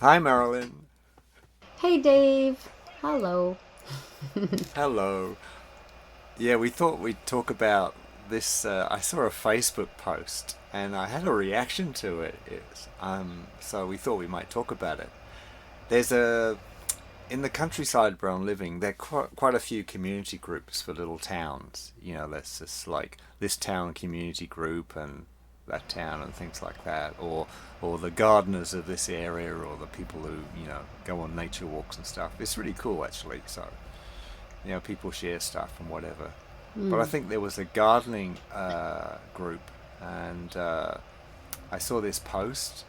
Hi, Marilyn. Hey Dave. Hello. Hello. Yeah, we thought we'd talk about this. I saw a Facebook post and I had a reaction to it. So we thought we might talk about it. There's in the countryside where I'm living, there are quite a few community groups for little towns. There's just like this town community group and that town and things like that, or the gardeners of this area, or the people who go on nature walks and stuff. It's really cool actually. So people share stuff and whatever. But I Mm. think there was a gardening group, and I saw this post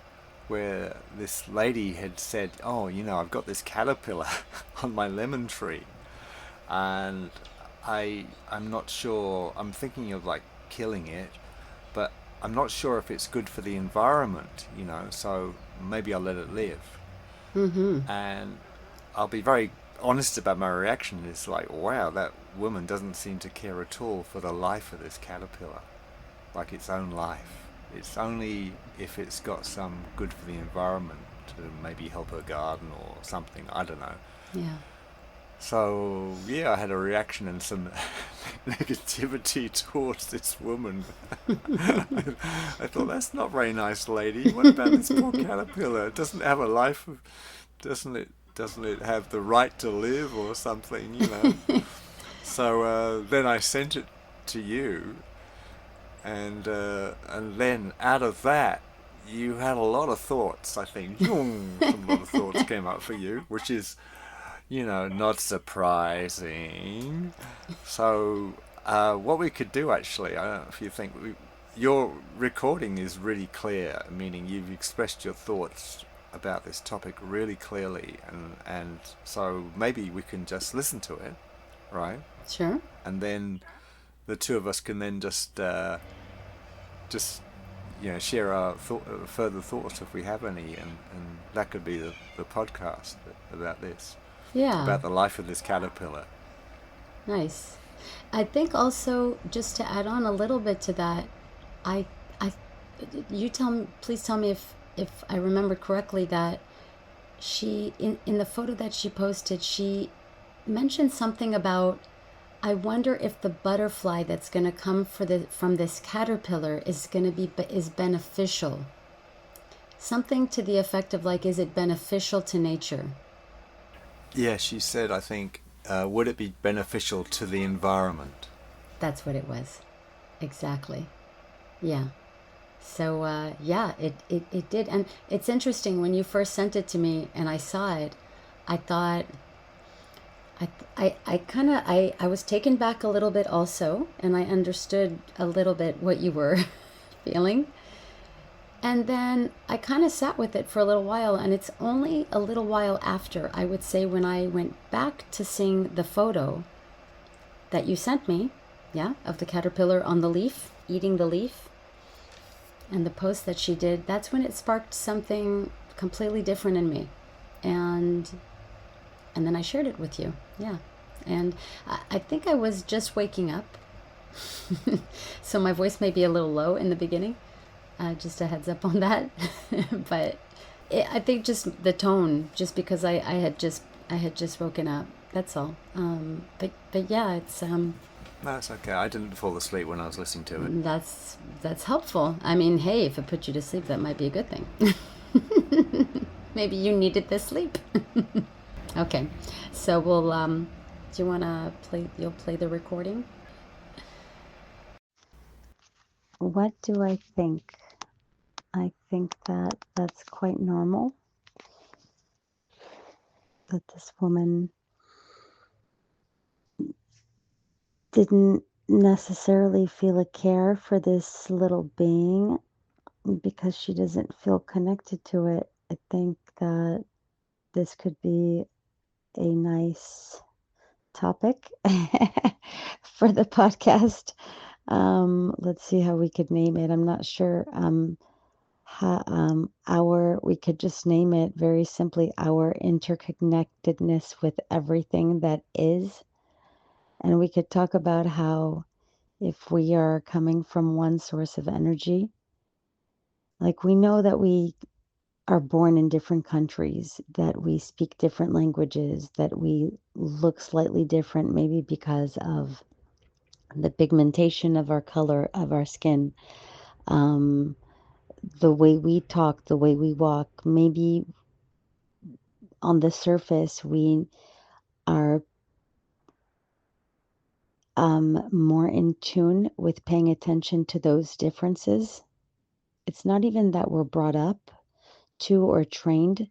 where this lady had said, "Oh, I've got this caterpillar on my lemon tree, and I'm not sure. I'm thinking of like killing it, but I'm not sure if it's good for the environment. So maybe I'll let it live." Mm-hmm. And I'll be very honest about my reaction. It's like, wow, that woman doesn't seem to care at all for the life of this caterpillar, like its own life. It's only if it's got some good for the environment to maybe help her garden or something. I don't know. Yeah. So, yeah, I had a reaction and some negativity towards this woman. I thought, that's not very nice, lady. What about this poor caterpillar? It doesn't have a life. Doesn't it have the right to live or something? So then I sent it to you, and then out of that, you had a lot of thoughts. I think some lot of thoughts came up for you, which is not surprising. So what we could do actually, I don't know if you think your recording is really clear, meaning you've expressed your thoughts about this topic really clearly, and so maybe we can just listen to it, right? Sure. And then the two of us can then just share our further thoughts if we have any, and that could be the podcast about this, Yeah. about the life of this caterpillar. Nice. I think also just to add on a little bit to that, I I you tell me please tell me if I remember correctly that she in the photo that she posted, she mentioned something about I wonder if the butterfly that's going to come from this caterpillar is going to be is beneficial. Something to the effect of like, is it beneficial to nature? Yeah, she said, I think, would it be beneficial to the environment? That's what it was. Exactly. Yeah. So yeah, it did. And it's interesting when you first sent it to me and I saw it, I thought I kind of I was taken back a little bit also, and I understood a little bit what you were feeling. And then I kind of sat with it for a little while, and it's only a little while after, I would say, when I went back to seeing the photo that you sent me, yeah, of the caterpillar on the leaf, eating the leaf, and the post that she did, that's when it sparked something completely different in me. And and then I shared it with you. Yeah. And I think I was just waking up. So my voice may be a little low in the beginning. Just a heads up on that. But I think just the tone, just because I had just woken up. That's all. But yeah, it's No, it's okay. I didn't fall asleep when I was listening to it. that's helpful. I mean, hey, if it put you to sleep, that might be a good thing. Maybe you needed this sleep. Okay, so we'll do you want to play? You'll play the recording. What do I think? I think that that's quite normal that this woman didn't necessarily feel a care for this little being because she doesn't feel connected to it. I think that this could be a nice topic for the podcast. Let's see how we could name it. I'm not sure. We could just name it very simply our interconnectedness with everything that is. And we could talk about how if we are coming from one source of energy, like we know that we are born in different countries, that we speak different languages, that we look slightly different, maybe because of the pigmentation of our color of our skin, um, the way we talk, the way we walk. Maybe on the surface, we are more in tune with paying attention to those differences. It's not even that we're brought up to or trained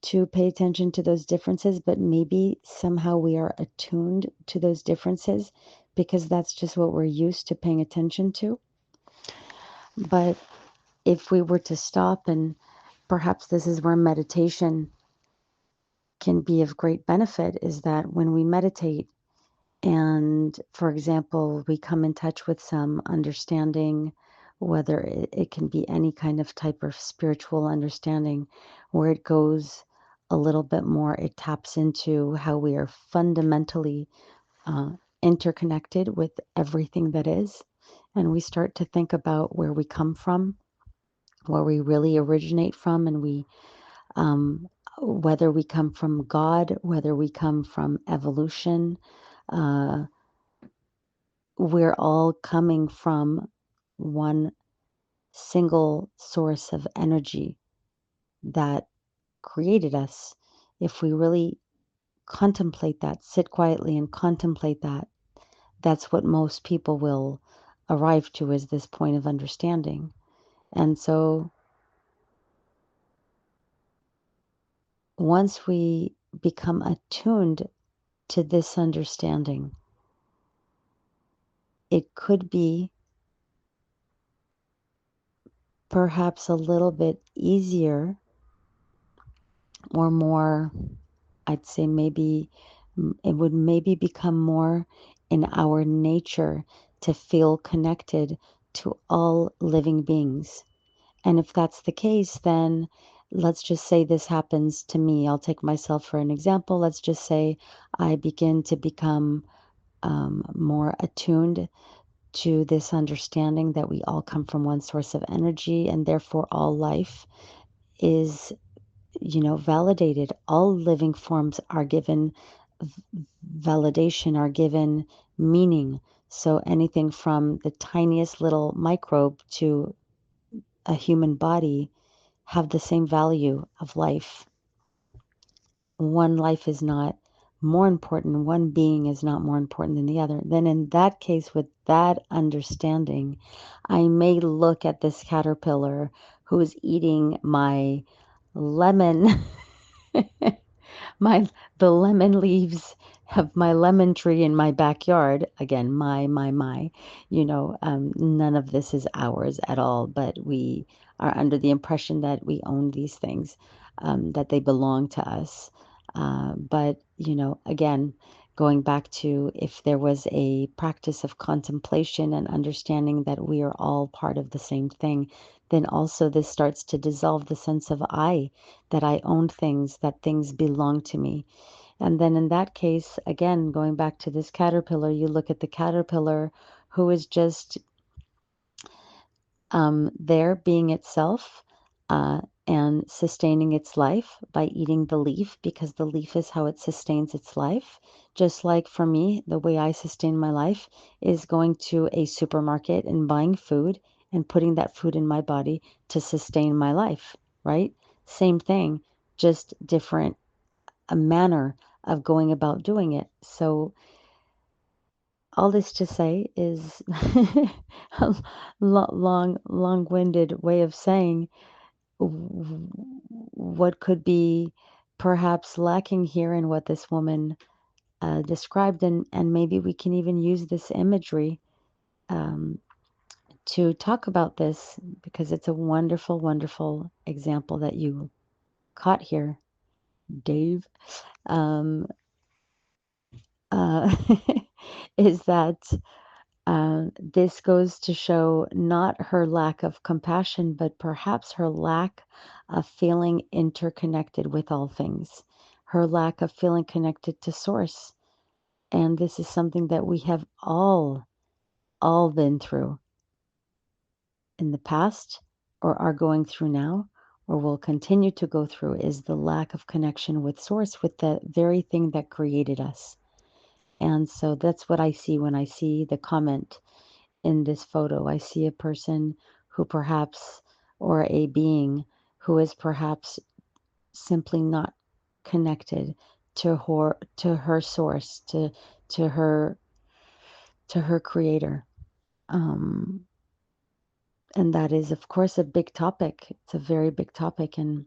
to pay attention to those differences, but maybe somehow we are attuned to those differences because that's just what we're used to paying attention to. But if we were to stop, and perhaps this is where meditation can be of great benefit, is that when we meditate, and for example, we come in touch with some understanding, whether it can be any kind of type of spiritual understanding, where it goes a little bit more, it taps into how we are fundamentally uh, interconnected with everything that is. And we start to think about where we come from, where we really originate from, and um, whether we come from God, whether we come from evolution. Uh, we're all coming from one single source of energy that created us. If we really contemplate that, sit quietly and contemplate that, that's what most people will arrive to as this point of understanding. And so once we become attuned to this understanding, it could be perhaps a little bit easier or more, I'd say maybe it would maybe become more in our nature to feel connected to all living beings. And if that's the case, then let's just say this happens to me. I'll take myself for an example. Let's just say I begin to become more attuned to this understanding that we all come from one source of energy, and therefore all life is, validated. All living forms are given validation, are given meaning. So anything from the tiniest little microbe to a human body have the same value of life. One life is not more important, one being is not more important than the other. Then, in that case, with that understanding, I may look at this caterpillar who's eating my lemon, my the lemon leaves of my lemon tree in my backyard. Again, my. None of this is ours at all, but we are under the impression that we own these things, that they belong to us. But, again, going back to if there was a practice of contemplation and understanding that we are all part of the same thing, then also this starts to dissolve the sense of I, that I own things, that things belong to me. And then in that case, again, going back to this caterpillar, you look at the caterpillar who is just there being itself uh, and sustaining its life by eating the leaf, because the leaf is how it sustains its life. Just like for me, the way I sustain my life is going to a supermarket and buying food and putting that food in my body to sustain my life, right? Same thing, just different a manner of going about doing it. So all this to say is a long-winded way of saying what could be perhaps lacking here in what this woman described, and maybe we can even use this imagery um, to talk about this, because it's a wonderful, wonderful example that you caught here, Dave. Um, uh, is that this goes to show not her lack of compassion, but perhaps her lack of feeling interconnected with all things, her lack of feeling connected to Source. And this is something that we have all been through in the past, or are going through now, or will continue to go through is the lack of connection with source, with the very thing that created us. And so that's what I see when I see the comment in this photo. I see a person who perhaps, or a being who is perhaps simply not connected to her source, to her to her creator. Um, and that is, of course, a big topic. It's a very big topic, and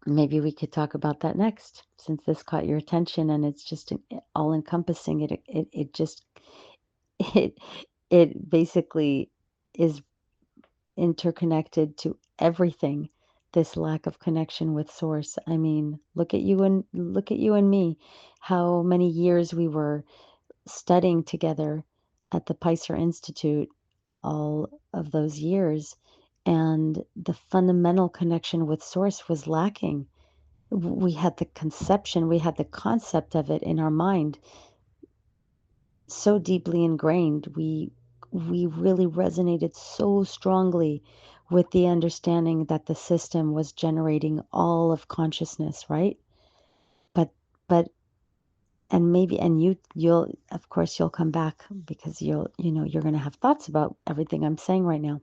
maybe we could talk about that next, since this caught your attention and it's just all encompassing. It just it it basically is interconnected to everything. This lack of connection with source. I mean, look at you and me. How many years we were studying together at the Picer Institute, all of those years, and the fundamental connection with source was lacking. We had the conception, we had the concept of it in our mind so deeply ingrained. We really resonated so strongly with the understanding that the system was generating all of consciousness, right? But but and maybe, and you'll, of course, you'll come back, because you're going to have thoughts about everything I'm saying right now.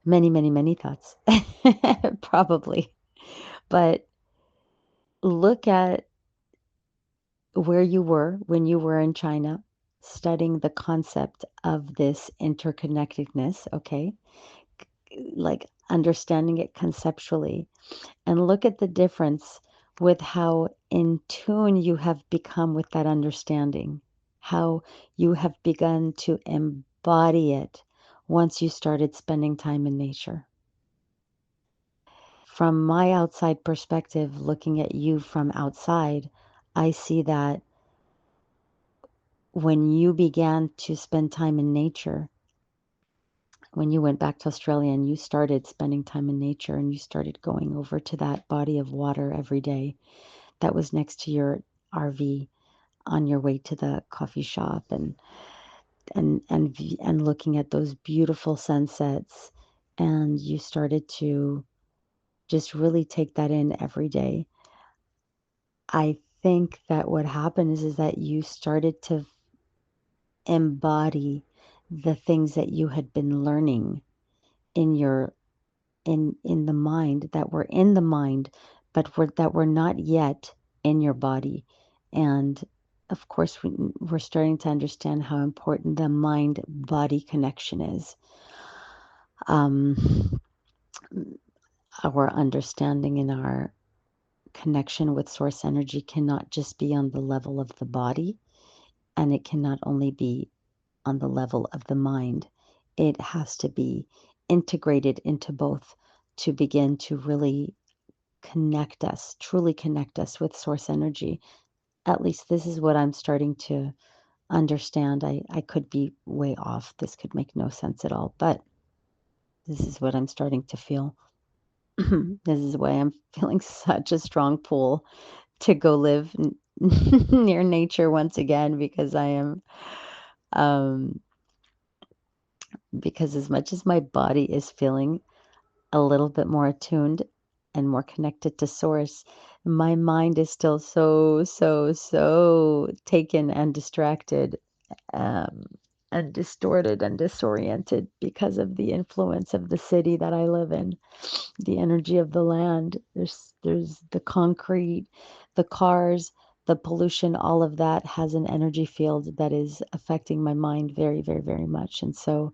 Many, many, many thoughts. Probably. But look at where you were when you were in China studying the concept of this interconnectedness, okay? Like understanding it conceptually, and look at the difference with how in tune you have become with that understanding, how you have begun to embody it once you started spending time in nature. From my outside perspective, looking at you from outside, I see that when you began to spend time in nature, when you went back to Australia and you started spending time in nature and you started going over to that body of water every day that was next to your RV on your way to the coffee shop, and looking at those beautiful sunsets, and you started to just really take that in every day. I think that what happened is that you started to embody the things that you had been learning in your in the mind, that were in the mind, but that were not yet in your body. And of course, we're starting to understand how important the mind body connection is. um, our understanding and our connection with source energy cannot just be on the level of the body, and it cannot only be on the level of the mind. It has to be integrated into both to begin to really connect us, truly connect us with source energy. At least this is what I'm starting to understand. I could be way off. This could make no sense at all, but this is what I'm starting to feel. This is why I'm feeling such a strong pull to go live near nature once again, because I am, um, because as much as my body is feeling a little bit more attuned and more connected to source, my mind is still so, so, so taken and distracted, um, and distorted and disoriented because of the influence of the city that I live in, the energy of the land. There's the concrete, the cars, the pollution, all of that has an energy field that is affecting my mind very, very, very much. And so,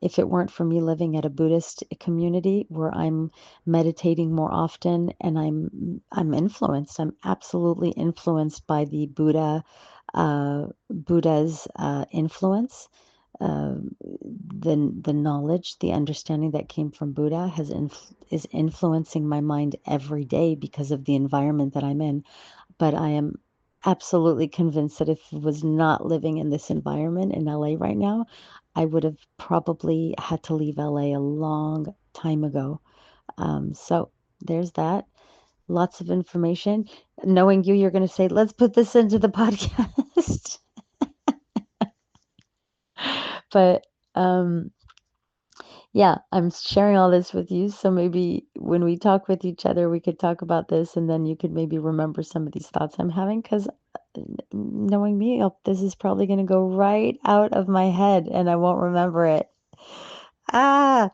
if it weren't for me living at a Buddhist community where I'm meditating more often, and I'm influenced, I'm absolutely influenced by the Buddha's influence. The knowledge, the understanding that came from Buddha is influencing my mind every day because of the environment that I'm in. But I am absolutely convinced that if I was not living in this environment in LA right now, I would have probably had to leave LA a long time ago. So there's that. Lots of information. Knowing you, you're going to say, let's put this into the podcast. But um, yeah, I'm sharing all this with you. So maybe when we talk with each other, we could talk about this and then you could maybe remember some of these thoughts I'm having. Because knowing me, this is probably going to go right out of my head and I won't remember it. Ah,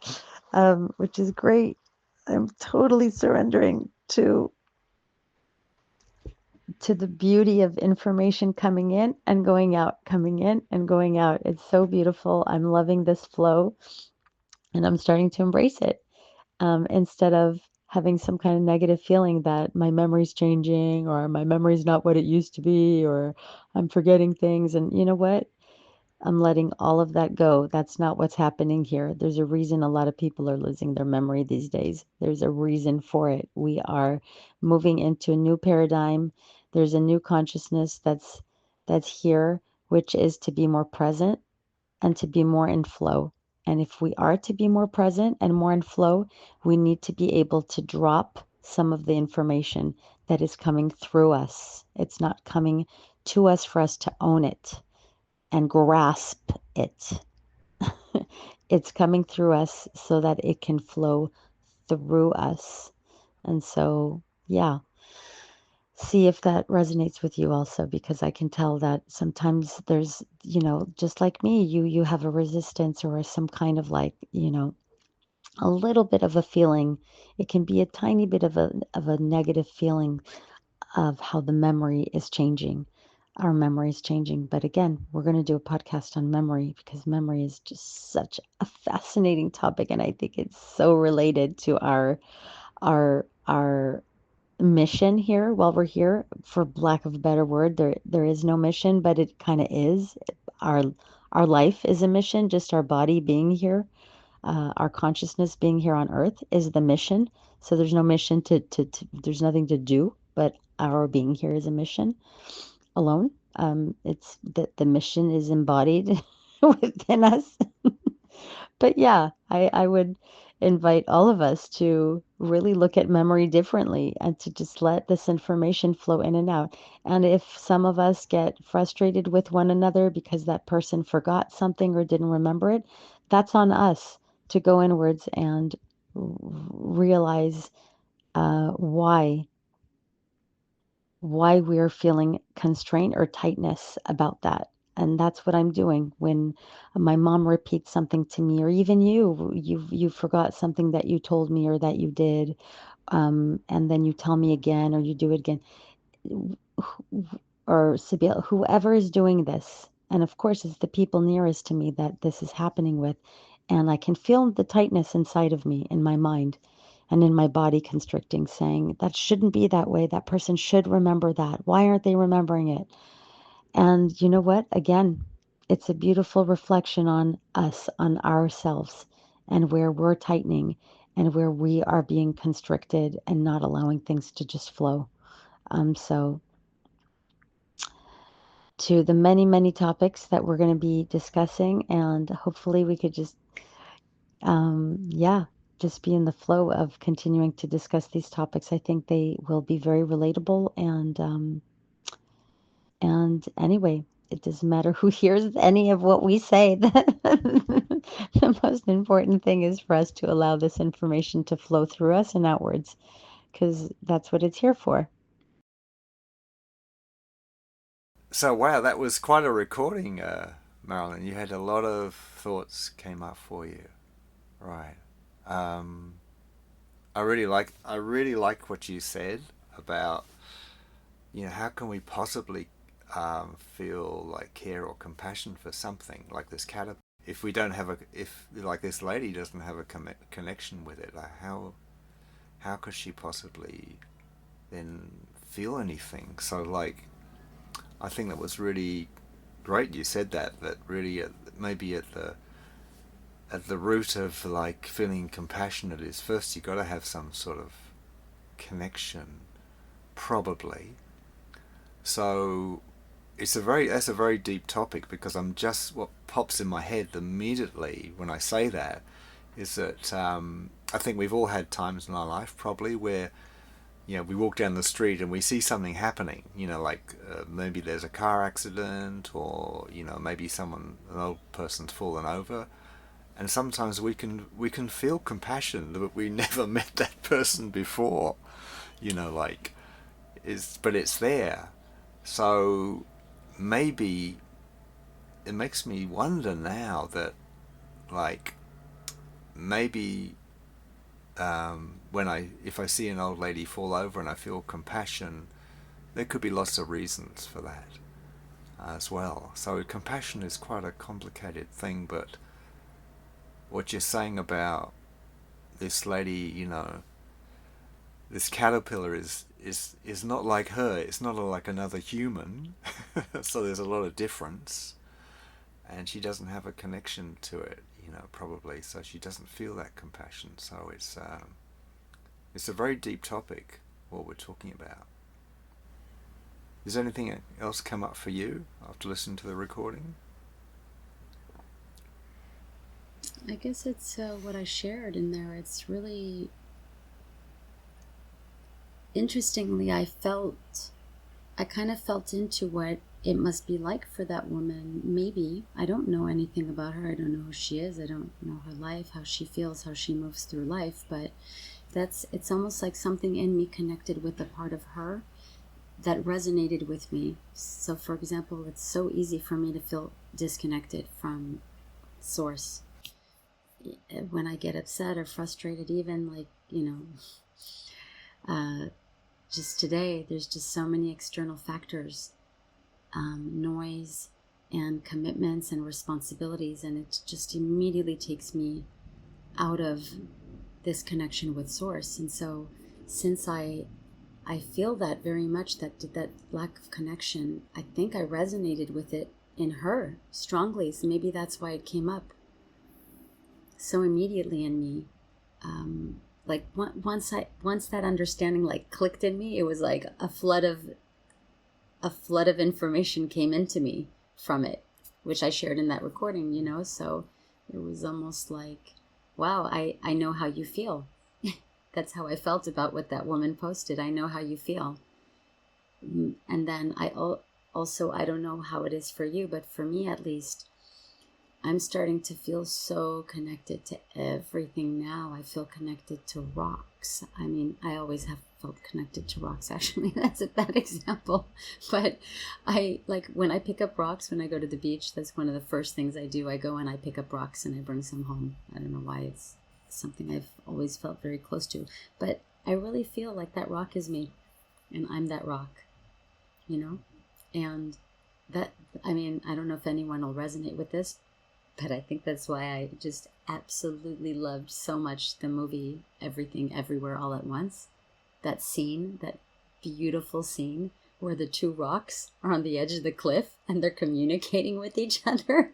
which is great. I'm totally surrendering to the beauty of information coming in and going out, coming in and going out. It's so beautiful. I'm loving this flow and I'm starting to embrace it, instead of having some kind of negative feeling that my memory's changing or my memory's not what it used to be or I'm forgetting things. And you know what? I'm letting all of that go. That's not what's happening here. There's a reason a lot of people are losing their memory these days. There's a reason for it. We are moving into a new paradigm. There's a new consciousness that's here, which is to be more present and to be more in flow. And if we are to be more present and more in flow, we need to be able to drop some of the information that is coming through us. It's not coming to us for us to own it and grasp it. It's coming through us so that it can flow through us. And so, yeah, see if that resonates with you also, because I can tell that sometimes there's, just like me, you have a resistance or some kind of like, a little bit of a feeling. It can be a tiny bit of a negative feeling of how the memory is changing. Our memory is changing. But again, we're going to do a podcast on memory because memory is just such a fascinating topic. And I think it's so related to our mission here while we're here. For lack of a better word, there is no mission, but it kind of is. Our our life is a mission, just our body being here, our consciousness being here on earth is the mission. So there's no mission to there's nothing to do, but our being here is a mission alone. It's that the mission is embodied within us. But yeah, I would invite all of us to really look at memory differently and to just let this information flow in and out. And if some of us get frustrated with one another because that person forgot something or didn't remember it, that's on us to go inwards and realize why we're feeling constraint or tightness about that. And that's what I'm doing when my mom repeats something to me, or even you forgot something that you told me or that you did, and then you tell me again, or you do it again, or Sibyl, whoever is doing this, and of course it's the people nearest to me that this is happening with, and I can feel the tightness inside of me, in my mind, and in my body constricting, saying that shouldn't be that way. That person should remember that. Why aren't they remembering it? And you know what? Again, it's a beautiful reflection on us, on ourselves, and where we're tightening and where we are being constricted and not allowing things to just flow. So to the many, many topics that we're going to be discussing, and hopefully we could just, yeah, just be in the flow of continuing to discuss these topics. I think they will be very relatable, and anyway, it doesn't matter who hears any of what we say. The most important thing is for us to allow this information to flow through us and outwards, because that's what it's here for. So wow, that was quite a recording, Marilyn. You had a lot of thoughts came up for you, right? Um, I really like what you said about, how can we possibly feel like care or compassion for something like this caterpillar if we don't have a if like this lady doesn't have a connection with it? Like how could she possibly then feel anything? So like I think that was really great. You said that really maybe at the root of like feeling compassionate is first you got to have some sort of connection, probably. So that's a very deep topic because I'm just what pops in my head immediately when I say that is that I think we've all had times in our life probably where we walk down the street and we see something happening, like maybe there's a car accident or maybe an old person's fallen over, And sometimes we can feel compassion, but we never met that person before, like but it's there. So maybe it makes me wonder now that, like, maybe when if I see an old lady fall over and I feel compassion, there could be lots of reasons for that as well. So compassion is quite a complicated thing, but what you're saying about this lady, this caterpillar is not like her. It's not like another human. So there's a lot of difference, and she doesn't have a connection to it, probably. So she doesn't feel that compassion. So it's a very deep topic what we're talking about. Is anything else come up for you after listening to the recording? I guess it's what I shared in there. It's really interestingly, I kind of felt into what it must be like for that woman. Maybe. I don't know anything about her. I don't know who she is. I don't know her life, how she feels, how she moves through life. But it's almost like something in me connected with a part of her that resonated with me. So, for example, it's so easy for me to feel disconnected from source when I get upset or frustrated, even like, uh, just today, there's just so many external factors, noise and commitments and responsibilities, and it just immediately takes me out of this connection with source. And so since I feel that very much, that lack of connection, I think I resonated with it in her strongly. So maybe that's why it came up so immediately in me. Like once that understanding like clicked in me, it was like a flood of information came into me from it, which I shared in that recording, So it was almost like, wow, I know how you feel. That's how I felt about what that woman posted. I know how you feel. And then also, I don't know how it is for you, but for me at least, I'm starting to feel so connected to everything now. I feel connected to rocks. I mean, I always have felt connected to rocks, actually. That's a bad example. But I, like, when I pick up rocks, when I go to the beach, that's one of the first things I do. I go and I pick up rocks and I bring some home. I don't know why. It's something I've always felt very close to. But I really feel like that rock is me and I'm that rock, you know? And that, I mean, I don't know if anyone will resonate with this, but I think that's why I just absolutely loved so much the movie Everything Everywhere All at Once. That scene, that beautiful scene where the two rocks are on the edge of the cliff and they're communicating with each other.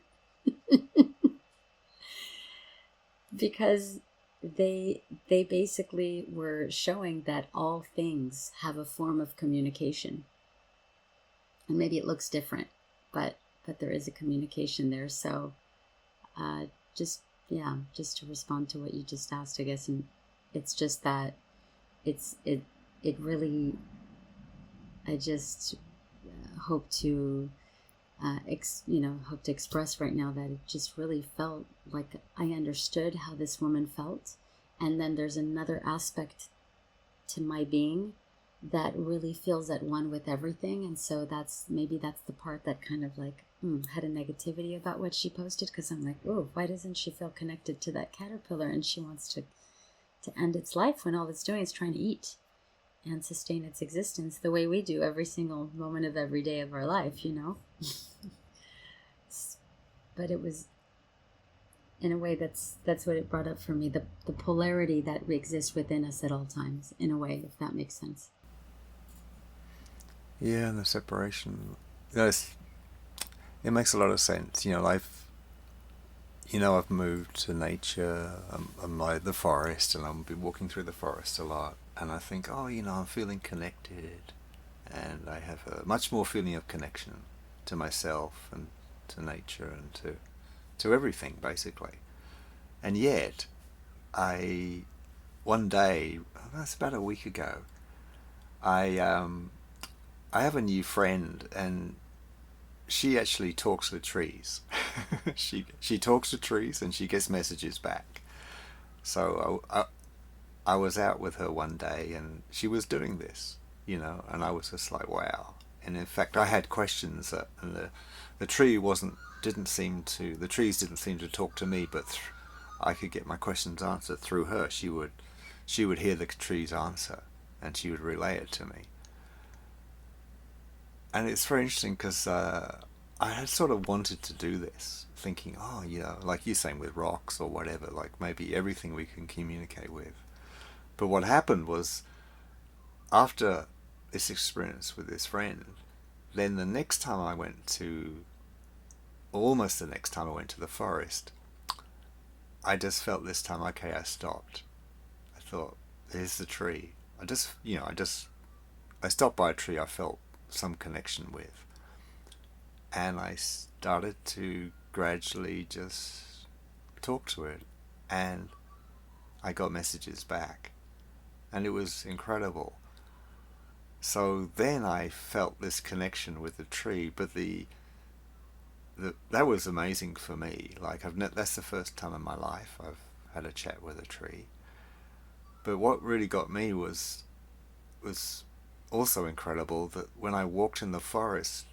Because they basically were showing that all things have a form of communication. And maybe it looks different, but there is a communication there. So just to respond to what you just asked, I guess, and it's just that it really, I just hope to hope to express right now that it just really felt like I understood how this woman felt, and then there's another aspect to my being that really feels at one with everything. And so that's the part that kind of like had a negativity about what she posted, because I'm like, oh, why doesn't she feel connected to that caterpillar, and she wants to end its life when all it's doing is trying to eat and sustain its existence the way we do every single moment of every day of our life, But it was, in a way, that's what it brought up for me, the polarity that exists within us at all times, in a way, if that makes sense. Yeah, and the separation. It makes a lot of sense. I've moved to nature. I'm like the forest, and I've been walking through the forest a lot. And I think, oh, I'm feeling connected, and I have a much more feeling of connection to myself and to nature and to everything, basically. And yet, one day, that's about a week ago, I I have a new friend, and she actually talks with trees. She talks to trees and she gets messages back. So I was out with her one day and she was doing this, and I was just like, wow. And in fact, I had questions, and the tree wasn't didn't seem to the trees didn't seem to talk to me, but I could get my questions answered through her. She would hear the tree's answer and she would relay it to me. And it's very interesting because I had sort of wanted to do this, thinking, oh, like you're saying with rocks or whatever, like maybe everything we can communicate with. But what happened was, after this experience with this friend, then the next time I went to, almost the next time I went to the forest, I just felt this time, okay, I stopped. I thought, there's the tree. I stopped by a tree I felt some connection with. And I started to gradually just talk to it. And I got messages back. And it was incredible. So then I felt this connection with the tree, but that was amazing for me. Like that's the first time in my life I've had a chat with a tree. But what really got me was also incredible that when I walked in the forest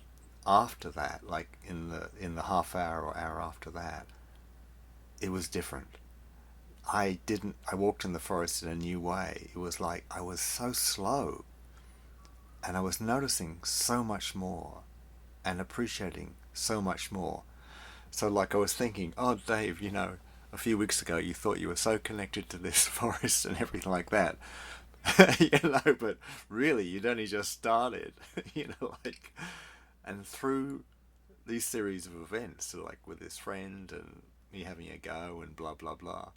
after that, like in the half hour or hour after that, it was different. I walked in the forest in a new way. It was like I was so slow and I was noticing so much more and appreciating so much more. So like I was thinking, oh Dave, a few weeks ago you thought you were so connected to this forest and everything like that. But really you'd only just started, like, and through these series of events, so like with this friend and me having a go and blah blah blah,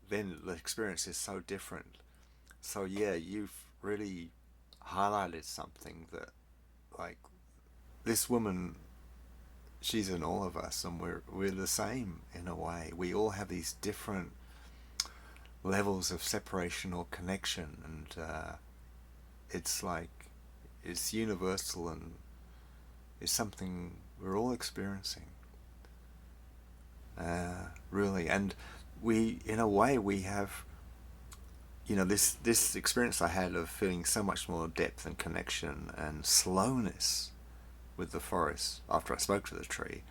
then the experience is so different. So yeah, you've really highlighted something that, like, this woman, she's in all of us, and we're the same in a way. We all have these different levels of separation or connection, and it's like it's universal and it's something we're all experiencing, really. And we, in a way, we have, this experience I had of feeling so much more depth and connection and slowness with the forest after I spoke to the tree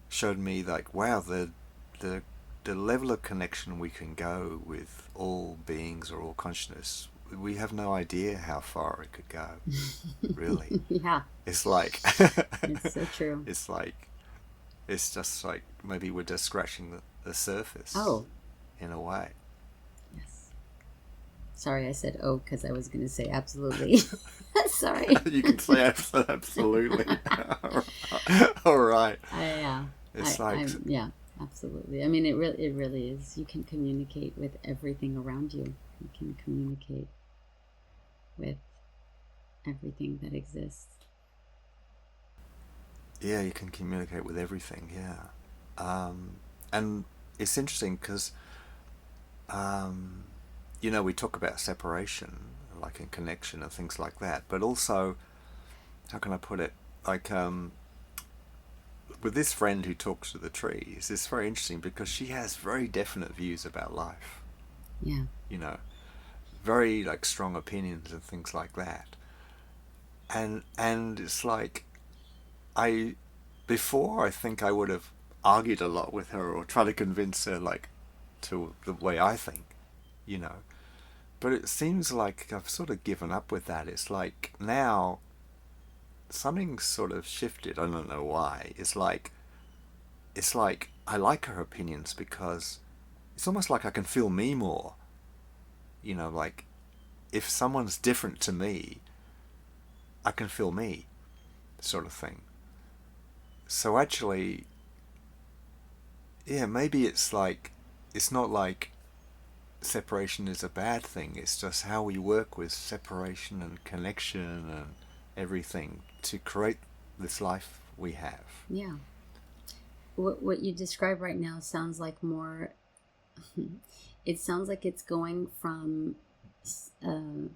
showed me, like, wow, the the level of connection we can go with all beings or all consciousness, we have no idea how far it could go, really. Yeah, It's like it's so true. it's like it's just like maybe we're just scratching the surface Oh, in a way. yes. Sorry, I said oh because I was going to say absolutely. Sorry. You can say absolutely. All right. Yeah, It's like, yeah, absolutely. I mean, it really is. You can communicate with everything around you. You can communicate with everything that exists. yeah, you can communicate with everything. Yeah, and it's interesting because we talk about separation, like in connection and things like that, but also, how can I put it? Like, with this friend who talks to the trees, it's very interesting because she has very definite views about life. Yeah, You know, very like strong opinions and things like that. And it's like, I before I think I would have argued a lot with her or tried to convince her, like, to the way I think, you know. But it seems like I've sort of given up with that. It's like now something's sort of shifted. I don't know why. It's like I like her opinions because it's almost like I can feel me more. Like, if someone's different to me, I can feel me, sort of thing. So actually, yeah, maybe it's not like separation is a bad thing. It's just how we work with separation and connection and everything to create this life we have. yeah. What you describe right now sounds like more. It sounds like it's going from uh,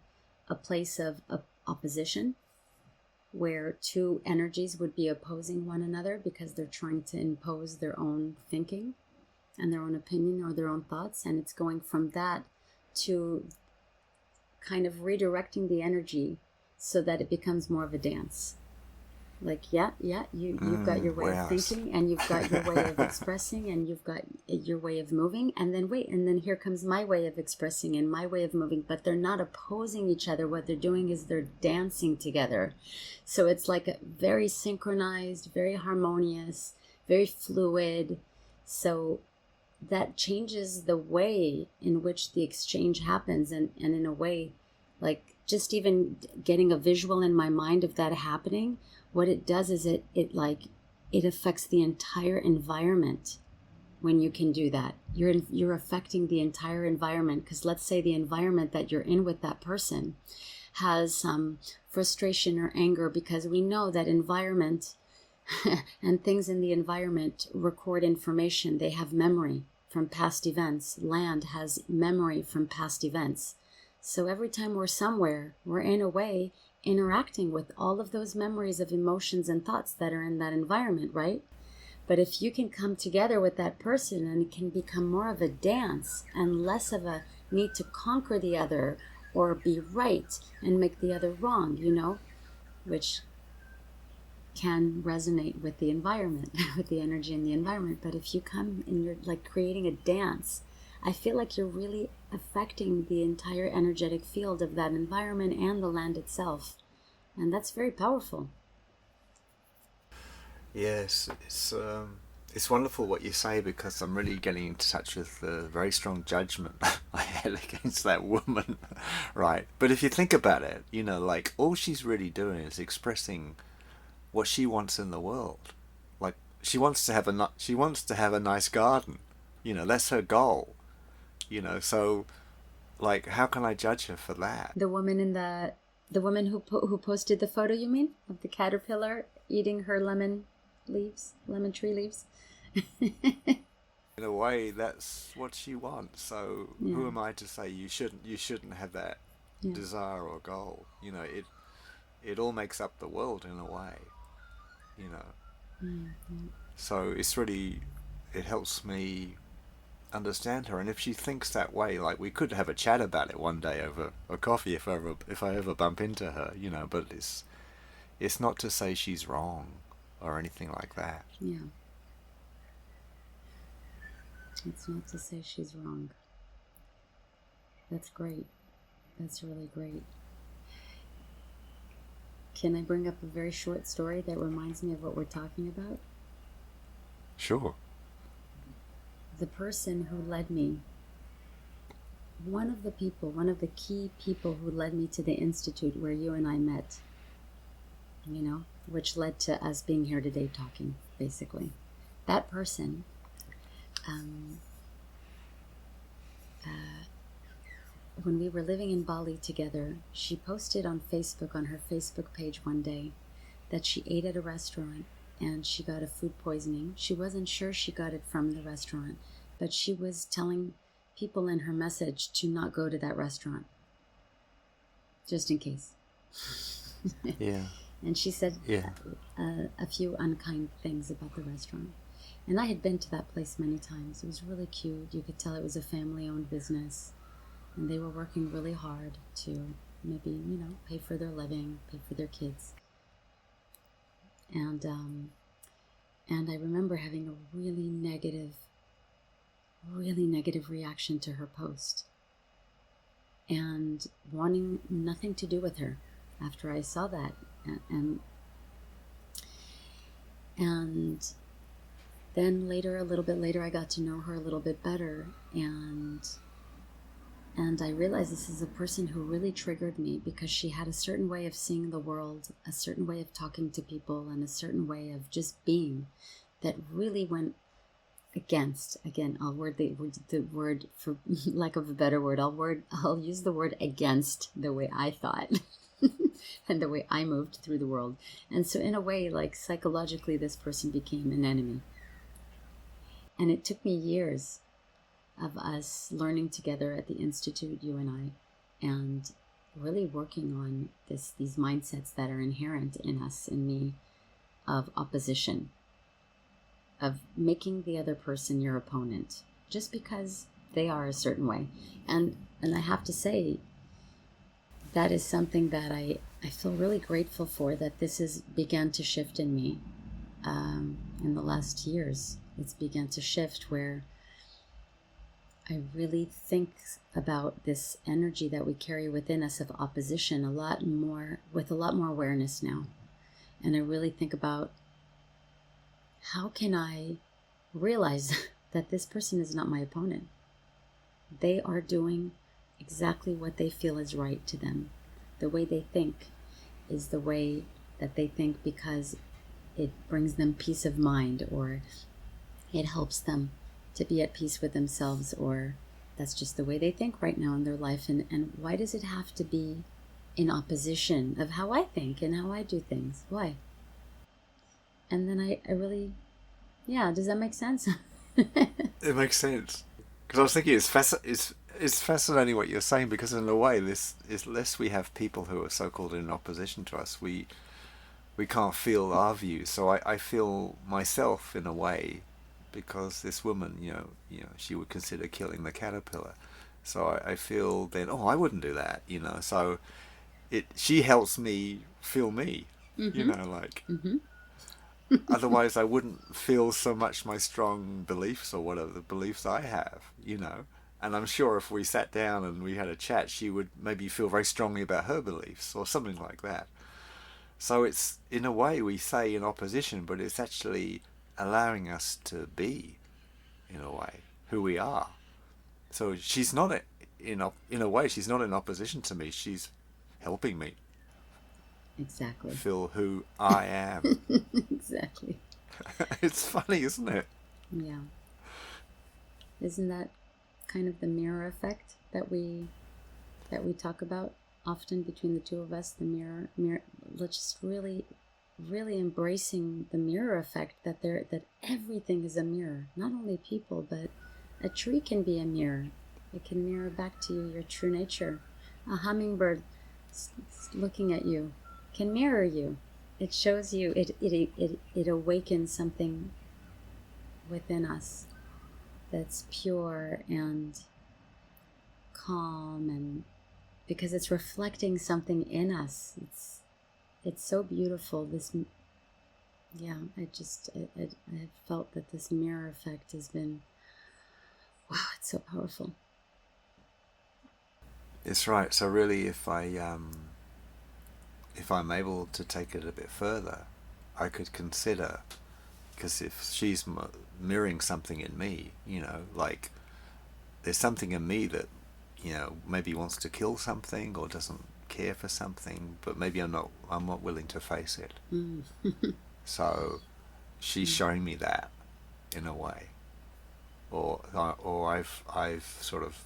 a place of opposition where two energies would be opposing one another because they're trying to impose their own thinking and their own opinion or their own thoughts. And it's going from that to kind of redirecting the energy so that it becomes more of a dance. Like, you've got your way of Wow. thinking, and you've got your way of expressing, and you've got your way of moving, and then here comes my way of expressing and my way of moving, but they're not opposing each other. What they're doing is they're dancing together. So it's like a very synchronized, very harmonious, very fluid. So that changes the way in which the exchange happens, and in a way, like just even getting a visual in my mind of that happening, what it does is it affects the entire environment. When you can do that, you're affecting the entire environment, because let's say the environment that you're in with that person has some frustration or anger, because we know that environment and things in the environment record information. They have memory from past events. Land has memory from past events. So every time we're somewhere, we're in a way interacting with all of those memories of emotions and thoughts that are in that environment, right? But if you can come together with that person, and it can become more of a dance and less of a need to conquer the other or be right and make the other wrong, which can resonate with the environment, with the energy in the environment. But if you come and you're like creating a dance, I feel like you're really affecting the entire energetic field of that environment and the land itself. And that's very powerful. Yes, it's wonderful what you say, because I'm really getting into touch with the very strong judgment I had against that woman, right? But if you think about it, like all she's really doing is expressing what she wants in the world. Like she wants to have a nice garden. That's her goal. So like how can I judge her for that? The woman who posted the photo, you mean, of the caterpillar eating her lemon tree leaves? In a way, that's what she wants. So Yeah, who am I to say you shouldn't have that yeah. desire or goal? It all makes up the world in a way. You know. Mm-hmm. So it helps me understand her. And if she thinks that way, like we could have a chat about it one day over a coffee if I ever bump into her. But it's not to say she's wrong or anything like that. Yeah, it's not to say she's wrong. That's great. That's really great. Can I bring up a very short story that reminds me of what we're talking about? Sure. The person who led me, one of the key people who led me to the institute where you and I met, which led to us being here today talking, basically. That person, um, when we were living in Bali together, she posted on Facebook, on her Facebook page one day, that she ate at a restaurant and she got a food poisoning. She wasn't sure she got it from the restaurant, but she was telling people in her message to not go to that restaurant, just in case. Yeah. And she said Yeah. a few unkind things about the restaurant. And I had been to that place many times. It was really cute. You could tell it was a family-owned business. And they were working really hard to maybe, pay for their living, pay for their kids. And I remember having a really negative reaction to her post. And wanting nothing to do with her after I saw that. And then later, a little bit later, I got to know her a little bit better. And I realized this is a person who really triggered me, because she had a certain way of seeing the world, a certain way of talking to people, and a certain way of just being that really went against. Again, I'll word the word, for lack of a better word, I'll use the word against the way I thought and the way I moved through the world. And so in a way, like psychologically, this person became an enemy. And it took me years of us learning together at the Institute, you and I, and really working on these mindsets that are inherent in us, in me, of opposition, of making the other person your opponent just because they are a certain way. And I have to say, that is something that I feel really grateful for, that this has begun to shift in me in the last years. It's begun to shift where I really think about this energy that we carry within us of opposition a lot more, with a lot more awareness now. And I really think about, how can I realize that this person is not my opponent? They are doing exactly what they feel is right to them. The way they think is the way that they think because it brings them peace of mind, or it helps them to be at peace with themselves, or that's just the way they think right now in their life. And why does it have to be in opposition of how I think and how I do things? Why? And then I really, yeah, does that make sense? It makes sense. Because I was thinking it's fascinating what you're saying, because in a way, this is less we have people who are so-called in opposition to us, we can't feel our views. So I feel myself in a way, because this woman, she would consider killing the caterpillar. So I feel then, oh, I wouldn't do that, So she helps me feel me, Mm-hmm. like Mm-hmm. otherwise I wouldn't feel so much my strong beliefs, or whatever the beliefs I have. And I'm sure if we sat down and we had a chat, she would maybe feel very strongly about her beliefs or something like that. So it's, in a way, we say in opposition, but it's actually allowing us to be, in a way, who we are. So she's not in a way, she's not in opposition to me. She's helping me Exactly. feel who I am. Exactly. It's funny, isn't it? Yeah. Isn't that kind of the mirror effect that we talk about often between the two of us? The mirror. Let's just really, really embracing the mirror effect, that everything is a mirror. Not only people, but a tree can be a mirror. It can mirror back to you your true nature. A hummingbird looking at you can mirror you. It shows you. It awakens something within us that's pure and calm, and because it's reflecting something in us. It's so beautiful. This, yeah, I have felt that this mirror effect has been, wow, it's so powerful. It's right. So really, if I'm able to take it a bit further, I could consider, because if she's mirroring something in me, like there's something in me that, maybe wants to kill something or doesn't care for something, but maybe I'm not willing to face it. Mm. So she's showing me that, in a way, or I've sort of,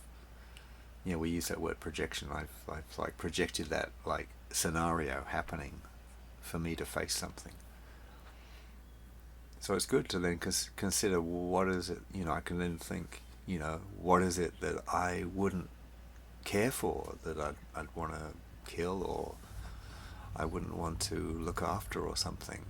we use that word projection. I've like projected that like scenario happening for me to face something. So it's good to then consider, what is it, I can then think, what is it that I wouldn't care for, that I'd want to kill, or I wouldn't want to look after, or something.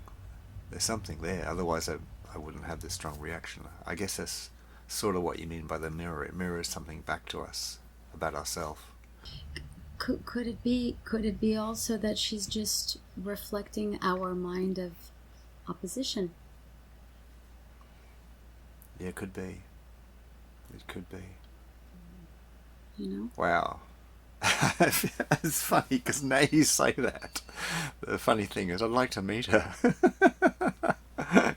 There's something there, otherwise I wouldn't have this strong reaction. I guess that's sort of what you mean by the mirror. It mirrors something back to us about ourselves. Could it be also that she's just reflecting our mind of opposition? Yeah, it could be. It could be. You know. Wow. It's funny because now you say that. The funny thing is, I'd like to meet her.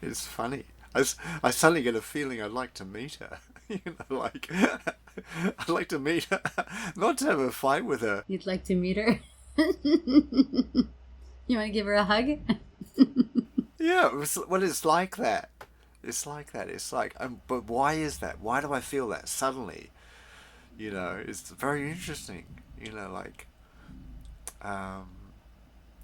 It's funny. I suddenly get a feeling I'd like to meet her. Like I'd like to meet her, not to have a fight with her. You'd like to meet her? You want to give her a hug? Yeah, well, it's like that. It's like that. It's like, but why is that? Why do I feel that suddenly? It's very interesting. Like, um,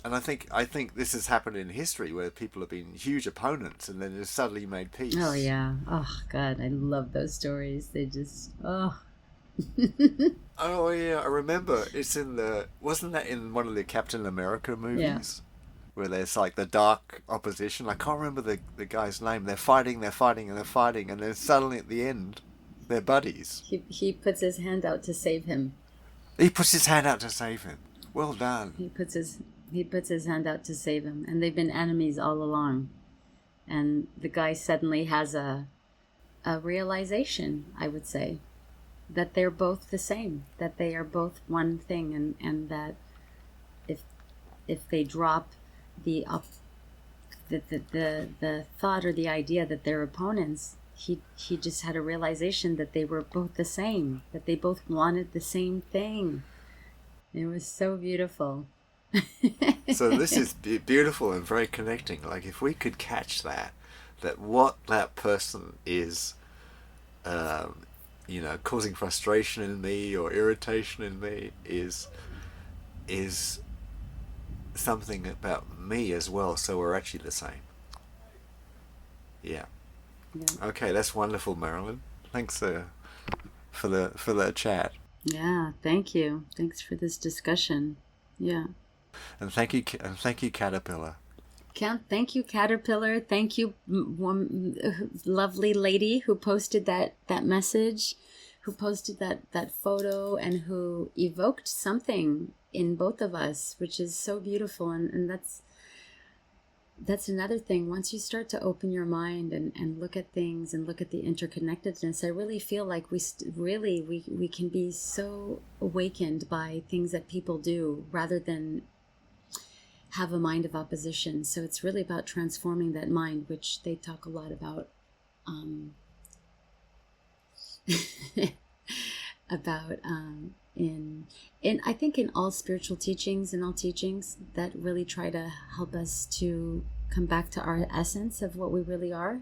and I think this has happened in history where people have been huge opponents and then they've suddenly made Oh peace. yeah. Oh God, I love those stories. They just, oh. Oh yeah, I remember. It's in the wasn't that in one of the Captain America Yeah. movies where there's like the dark opposition. I can't remember the guy's name. They're fighting, they're fighting, and they're fighting, and then suddenly at the end, they're buddies. He puts his hand out to save him. He puts his hand out to save him. Well done. He puts his he puts his hand out to save him, and they've been enemies all along. And the guy suddenly has a realization, I would say, that they're both the same, that they are both one thing, and that if if they drop the up the thought or the idea that they're opponents, he just had a realization that they were both the same, that they both wanted the same thing. It was so beautiful. So this is beautiful and very connecting. Like if we could catch that, that what that person is, um, causing frustration in me or irritation in me is something about me as well. So we're actually the same. Yeah. Yeah. Okay, that's wonderful, Marilyn. Thanks for the chat, Yeah, thank you. Thanks for this discussion. Yeah. and thank you, Caterpillar. Thank you, Caterpillar. Thank you, lovely lady who posted that message, who posted that photo, and who evoked something in both of us, which is so beautiful. And that's another thing. Once you start to open your mind and look at things and look at the interconnectedness, I really feel like we can be so awakened by things that people do rather than have a mind of opposition. So it's really about transforming that mind, which they talk a lot about, um, about in I think in all spiritual teachings and all teachings that really try to help us to come back to our essence of what we really are.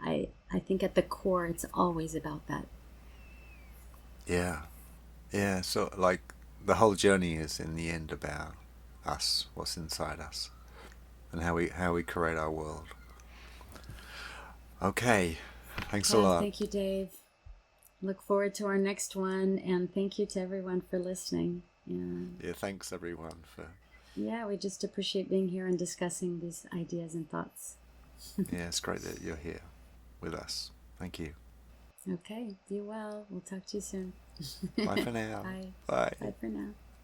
I think at the core it's always about that. Yeah, yeah. So like the whole journey is in the end about us, what's inside us, and how we create our world. Okay, thanks a Yes, lot. thank you, Dave. Look forward to our next one, and thank you to everyone for listening. Yeah. Yeah, thanks everyone for. Yeah, we just appreciate being here and discussing these ideas and thoughts. Yeah, it's great that you're here with us. Thank you. Okay, be well. We'll talk to you soon. Bye for now. Bye. Bye. Bye for now.